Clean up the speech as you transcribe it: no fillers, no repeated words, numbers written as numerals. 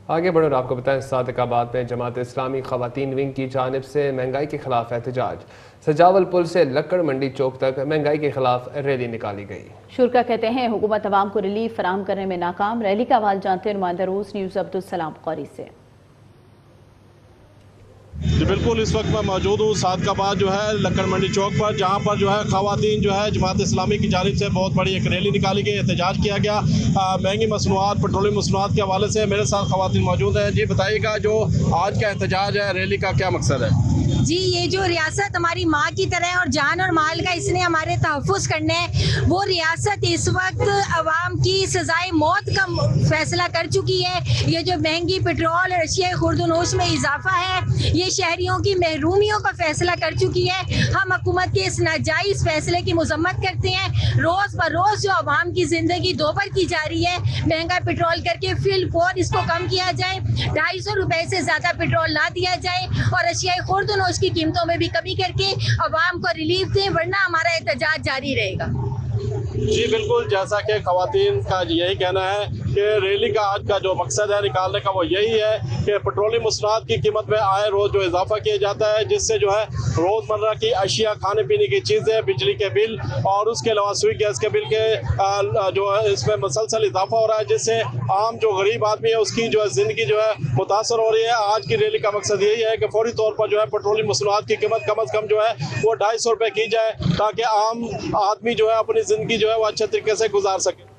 आगे बढ़ो, आपको बताएं सादिकाबाद में जमात इस्लामी खवातीन विंग की जानिब से महंगाई के खिलाफ एहतजाज। सजावल पुल से लक्कड़ मंडी चौक तक महंगाई के खिलाफ रैली निकाली गई। शुरा कहते हैं हुकूमत अवाम को रिलीफ फराहम करने में नाकाम। रैली का हवाला जानते हैं नुमाइंदा रोज न्यूज़ अब्दुल सलाम कौरी से। जी बिल्कुल, इस वक्त मैं मौजूद हूँ सादिकाबाद जो है लक्कड़ मंडी चौक पर, जहाँ पर जो है खवातीन जो है जमात इस्लामी की जानिब से बहुत बड़ी एक रैली निकाली गई, एहतजाज किया गया महंगी मसनूआत पेट्रोलियम मसनूआत के हवाले से। मेरे साथ खवातीन मौजूद हैं। जी बताइएगा, जो आज का एहतजाज है, रैली का क्या मकसद है? जी, ये जो रियासत हमारी माँ की तरह है और जान और माल का इसने हमारे तहफ़्फ़ुज़ करने है, वो रियासत इस वक्त अवाम की सजाए मौत का फैसला कर चुकी है। ये जो महंगी पेट्रोल और अशिया खुर्दनोश में इजाफा है, ये शहरियों की महरूमियों का फैसला कर चुकी है। हम हुकूमत के इस नाजायज़ फैसले की मजम्मत करते हैं। रोज़ ब रोज़ जो अवाम की ज़िंदगी दोबर की जा रही है, महंगा पेट्रोल करके फिल पोर इसको कम किया जाए, 250 रुपये से ज़्यादा पेट्रोल ना दिया जाए और अशिया खुर्दनोश की कीमतों में भी कमी करके अवाम को रिलीफ दें, वरना हमारा एहतजाज जारी रहेगा। जी बिल्कुल, जैसा कि खवातीन का यही कहना है कि रैली का आज का जो मकसद है निकालने का वो यही है कि पेट्रोलियम मसनूआत की कीमत में आए रोज़ जो इजाफा किया जाता है, जिससे जो है रोज़मर्रा की अशिया, खाने पीने की चीज़ें, बिजली के बिल और उसके अलावा सुई गैस के बिल के जो है इसमें मुसलसल इजाफा हो रहा है, जिससे आम जो गरीब आदमी है उसकी जो है ज़िंदगी जो है मुतासर हो रही है। आज की रैली का मकसद यही है कि फौरी तौर पर जो है पेट्रोलियम मसनूआत की कीमत कम अज़ कम जो है वो 250 रुपये की जाए, ताकि आम आदमी जो है अपनी ज़िंदगी जो है वो अच्छे तरीके से गुजार सके।